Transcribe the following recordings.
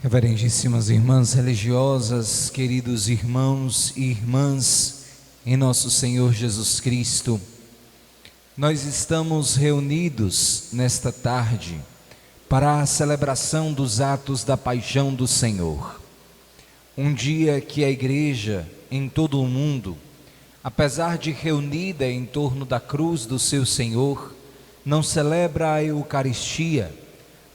Reverendíssimas irmãs religiosas, queridos irmãos e irmãs em nosso Senhor Jesus Cristo, nós estamos reunidos nesta tarde para a celebração dos atos da paixão do Senhor. Um dia que a Igreja em todo o mundo, apesar de reunida em torno da cruz do seu Senhor, não celebra a Eucaristia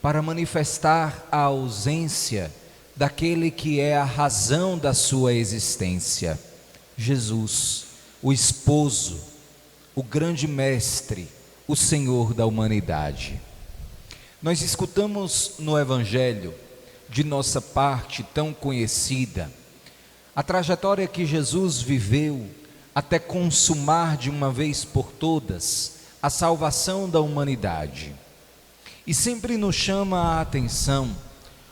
para manifestar a ausência daquele que é a razão da sua existência, Jesus, o esposo, o grande mestre, o Senhor da humanidade. Nós escutamos no Evangelho, de nossa parte tão conhecida, a trajetória que Jesus viveu até consumar de uma vez por todas a salvação da humanidade. E sempre nos chama a atenção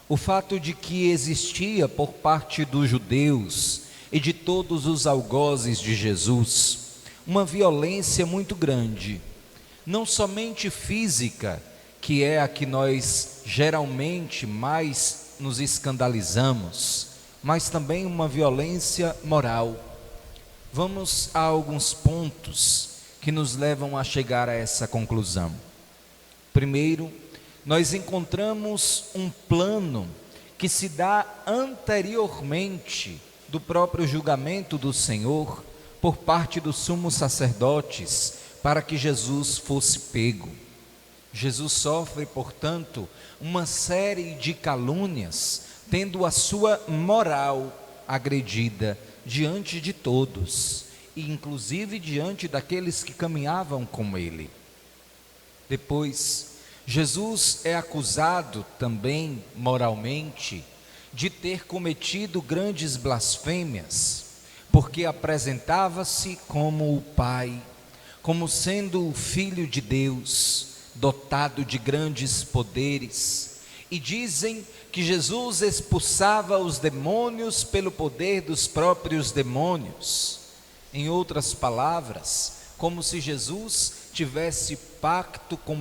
o fato de que existia por parte dos judeus e de todos os algozes de Jesus uma violência muito grande, não somente física, que é a que nós geralmente mais nos escandalizamos, mas também uma violência moral. Vamos a alguns pontos que nos levam a chegar a essa conclusão. Primeiro, nós encontramos um plano que se dá anteriormente do próprio julgamento do Senhor por parte dos sumos sacerdotes para que Jesus fosse pego. Jesus sofre, portanto, uma série de calúnias, tendo a sua moral agredida diante de todos, e inclusive diante daqueles que caminhavam com ele. Depois, Jesus é acusado também moralmente de ter cometido grandes blasfêmias, porque apresentava-se como o Pai, como sendo o Filho de Deus, dotado de grandes poderes, e dizem que Jesus expulsava os demônios pelo poder dos próprios demônios. Em outras palavras, como se Jesus tivesse pacto com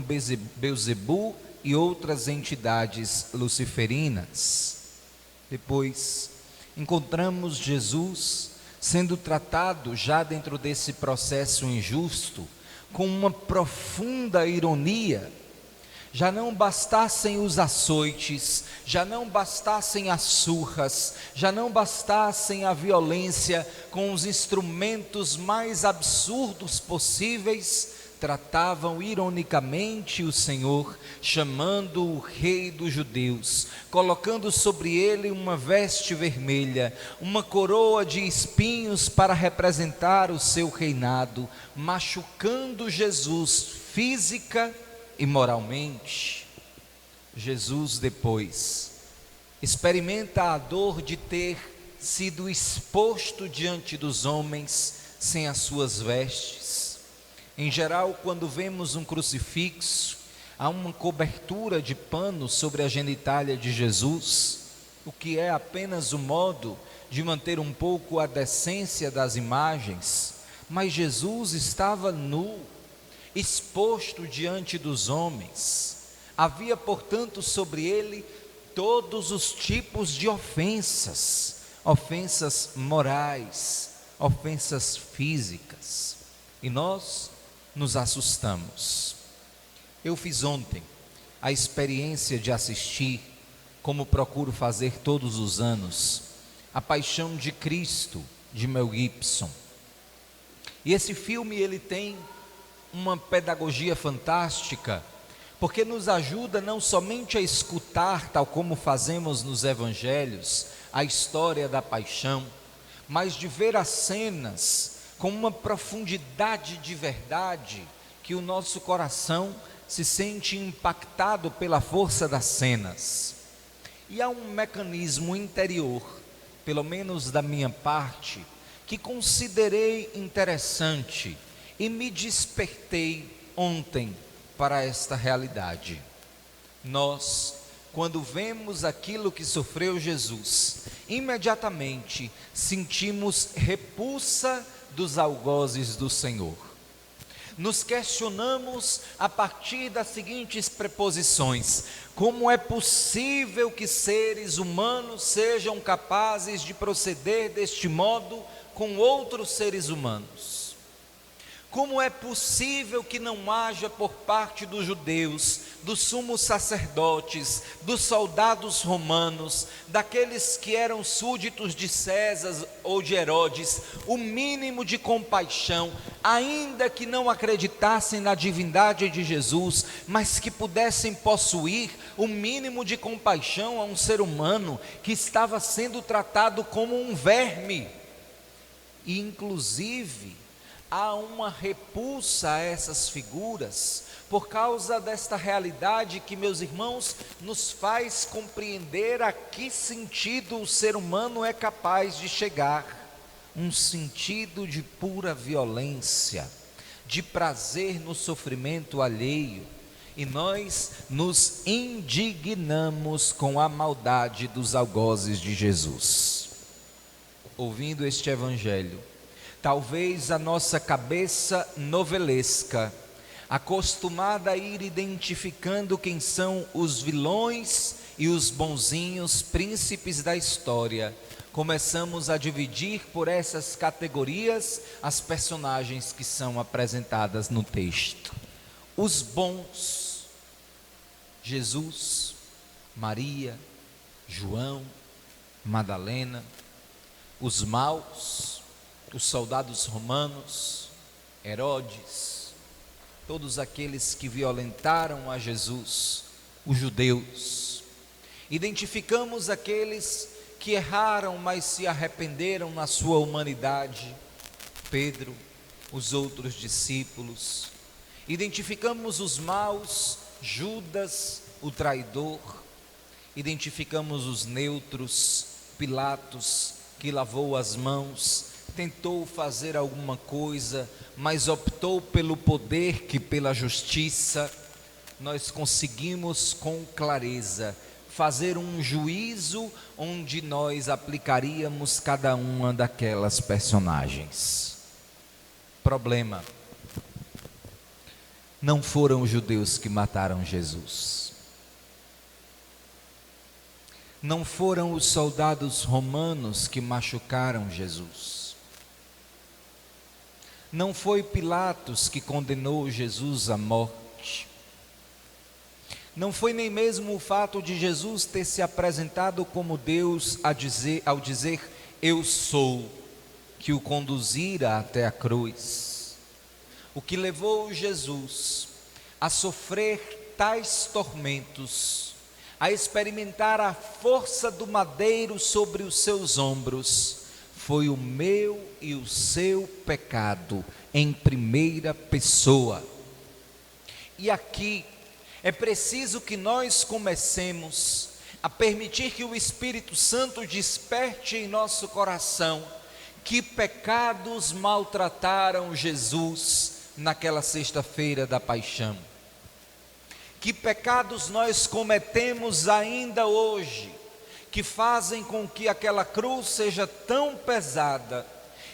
Belzebu e outras entidades luciferinas. Depois, encontramos Jesus sendo tratado, já dentro desse processo injusto, com uma profunda ironia. Já não bastassem os açoites, já não bastassem as surras, já não bastassem a violência com os instrumentos mais absurdos possíveis, tratavam ironicamente o Senhor, chamando o Rei dos Judeus, colocando sobre ele uma veste vermelha, uma coroa de espinhos para representar o seu reinado, machucando Jesus física e moralmente. Jesus depois experimenta a dor de ter sido exposto diante dos homens sem as suas vestes. Em geral, quando vemos um crucifixo, há uma cobertura de pano sobre a genitália de Jesus, o que é apenas um modo de manter um pouco a decência das imagens, mas Jesus estava nu, exposto diante dos homens. Havia, portanto, sobre ele todos os tipos de ofensas, ofensas morais, ofensas físicas, e nós nos assustamos. Eu fiz ontem a experiência de assistir, como procuro fazer todos os anos, A Paixão de Cristo, de Mel Gibson. E esse filme, ele tem uma pedagogia fantástica, porque nos ajuda não somente a escutar, tal como fazemos nos evangelhos, a história da paixão, mas de ver as cenas com uma profundidade de verdade, que o nosso coração se sente impactado pela força das cenas. E há um mecanismo interior, pelo menos da minha parte, que considerei interessante e me despertei ontem para esta realidade. Nós, quando vemos aquilo que sofreu Jesus, imediatamente sentimos repulsa dos algozes do Senhor. nos questionamos a partir das seguintes preposições: como é possível que seres humanos sejam capazes de proceder deste modo com outros seres humanos? Como é possível que não haja por parte dos judeus, dos sumos sacerdotes, dos soldados romanos, daqueles que eram súditos de César ou de Herodes, o mínimo de compaixão, ainda que não acreditassem na divindade de Jesus, mas que pudessem possuir o mínimo de compaixão a um ser humano que estava sendo tratado como um verme? E inclusive há uma repulsa a essas figuras, por causa desta realidade que, meus irmãos, nos faz compreender a que sentido o ser humano é capaz de chegar. Um sentido de pura violência, de prazer no sofrimento alheio, e nós nos indignamos com a maldade dos algozes de Jesus. Ouvindo este evangelho, talvez a nossa cabeça novelesca, acostumada a ir identificando quem são os vilões e os bonzinhos príncipes da história, começamos a dividir por essas categorias as personagens que são apresentadas no texto. Os bons, Jesus, Maria, João, Madalena. Os maus, os soldados romanos, Herodes, todos aqueles que violentaram a Jesus, os judeus. Identificamos aqueles que erraram, mas se arrependeram na sua humanidade, Pedro, os outros discípulos. Identificamos os maus, Judas, o traidor. Identificamos os neutros, Pilatos, que lavou as mãos, tentou fazer alguma coisa, mas optou pelo poder que pela justiça. Nós conseguimos com clareza fazer um juízo onde nós aplicaríamos cada uma daquelas personagens. Problema: não foram os judeus que mataram Jesus. Não foram os soldados romanos que machucaram Jesus. Não foi Pilatos que condenou Jesus à morte. Não foi nem mesmo o fato de Jesus ter se apresentado como Deus ao dizer eu sou, que o conduzira até a cruz. O que levou Jesus a sofrer tais tormentos, a experimentar a força do madeiro sobre os seus ombros, foi o meu e o seu pecado em primeira pessoa. E aqui é preciso que nós comecemos a permitir que o Espírito Santo desperte em nosso coração que pecados maltrataram Jesus naquela sexta-feira da paixão. Que pecados nós cometemos ainda hoje, que fazem com que aquela cruz seja tão pesada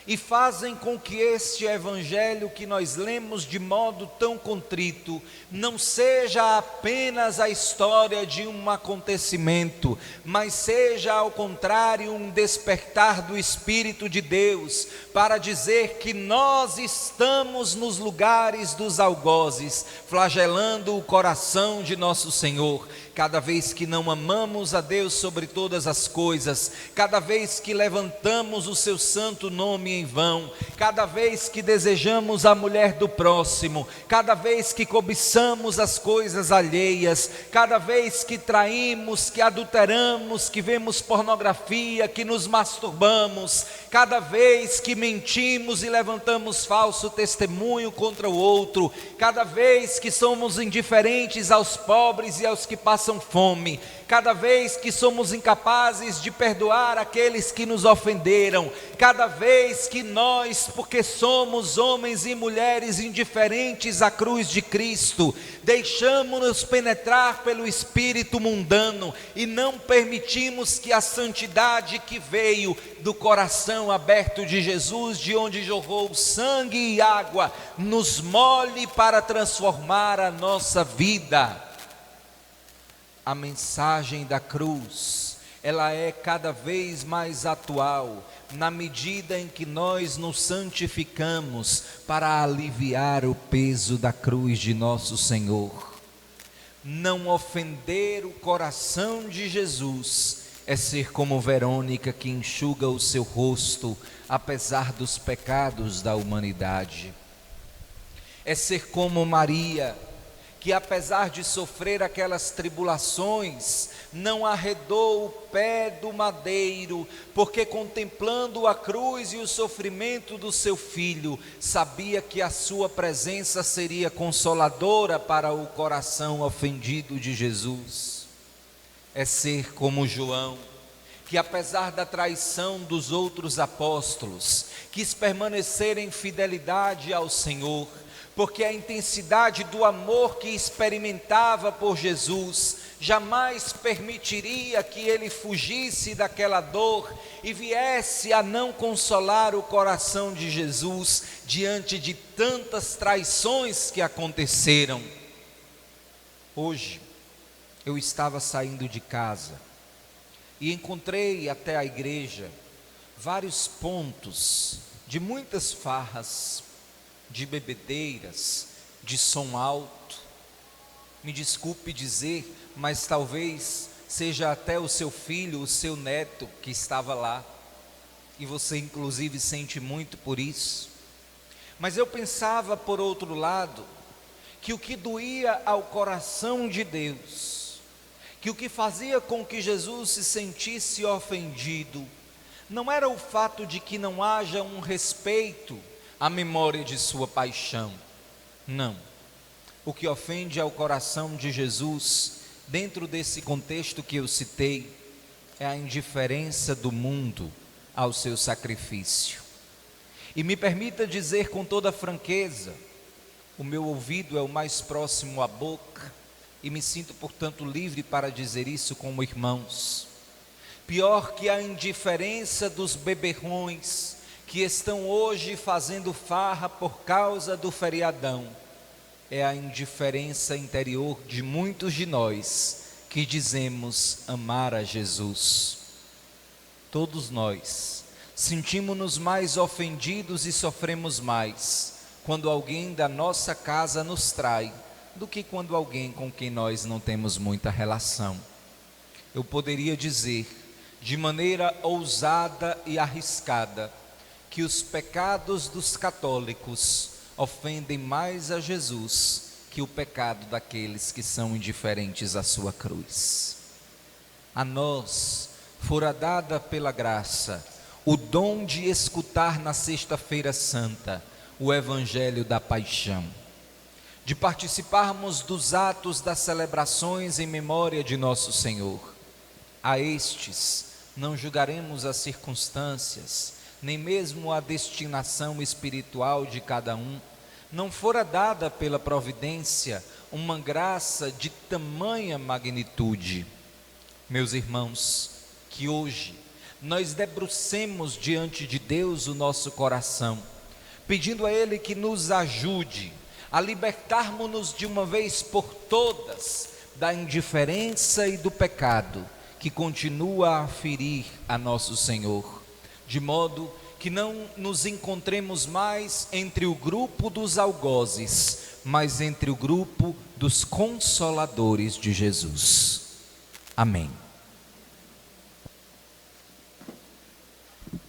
e fazem com que este evangelho que nós lemos de modo tão contrito não seja apenas a história de um acontecimento, mas seja ao contrário um despertar do Espírito de Deus para dizer que nós estamos nos lugares dos algozes, flagelando o coração de nosso Senhor. Cada vez que não amamos a Deus sobre todas as coisas, cada vez que levantamos o seu santo nome em vão, cada vez que desejamos a mulher do próximo, cada vez que cobiçamos as coisas alheias, cada vez que traímos, que adulteramos, que vemos pornografia, que nos masturbamos, cada vez que mentimos e levantamos falso testemunho contra o outro, cada vez que somos indiferentes aos pobres e aos que passam fome, cada vez que somos incapazes de perdoar aqueles que nos ofenderam, cada vez que nós, porque somos homens e mulheres indiferentes à cruz de Cristo, deixamos-nos penetrar pelo espírito mundano e não permitimos que a santidade que veio do coração coração aberto de Jesus, de onde jorrou sangue e água, nos molhe para transformar a nossa vida. A mensagem da cruz, ela é cada vez mais atual, na medida em que nós nos santificamos para aliviar o peso da cruz de nosso Senhor. Não ofender o coração de Jesus é ser como Verônica, que enxuga o seu rosto apesar dos pecados da humanidade. É ser como Maria, que apesar de sofrer aquelas tribulações, não arredou o pé do madeiro, porque contemplando a cruz e o sofrimento do seu filho, sabia que a sua presença seria consoladora para o coração ofendido de Jesus. É ser como João, que apesar da traição dos outros apóstolos, quis permanecer em fidelidade ao Senhor, porque a intensidade do amor que experimentava por Jesus jamais permitiria que ele fugisse daquela dor e viesse a não consolar o coração de Jesus diante de tantas traições que aconteceram. Hoje eu estava saindo de casa e encontrei até a igreja vários pontos de muitas farras, de bebedeiras, de som alto. Me desculpe dizer, mas talvez seja até o seu filho, o seu neto que estava lá, e você inclusive sente muito por isso. Mas eu pensava, por outro lado, que o que doía ao coração de Deus, que o que fazia com que Jesus se sentisse ofendido, não era o fato de que não haja um respeito a memória de sua paixão. Não. O que ofende ao coração de Jesus, dentro desse contexto que eu citei, é a indiferença do mundo ao seu sacrifício. E me permita dizer com toda franqueza, o meu ouvido é o mais próximo à boca, e me sinto, portanto, livre para dizer isso como irmãos. Pior que a indiferença dos beberrões, que estão hoje fazendo farra por causa do feriadão, é a indiferença interior de muitos de nós que dizemos amar a Jesus. Todos nós sentimos-nos mais ofendidos e sofremos mais quando alguém da nossa casa nos trai do que quando alguém com quem nós não temos muita relação. Eu poderia dizer de maneira ousada e arriscada que os pecados dos católicos ofendem mais a Jesus que o pecado daqueles que são indiferentes à sua cruz. A nós fora dada pela graça o dom de escutar na Sexta-feira Santa o Evangelho da Paixão, de participarmos dos atos das celebrações em memória de nosso Senhor. A estes não julgaremos as circunstâncias, nem mesmo a destinação espiritual de cada um. Não fora dada pela providência uma graça de tamanha magnitude. Meus irmãos, que hoje nós debrucemos diante de Deus o nosso coração, pedindo a Ele que nos ajude a libertarmos-nos de uma vez por todas da indiferença e do pecado que continua a ferir a nosso Senhor, de modo que não nos encontremos mais entre o grupo dos algozes, mas entre o grupo dos consoladores de Jesus. Amém.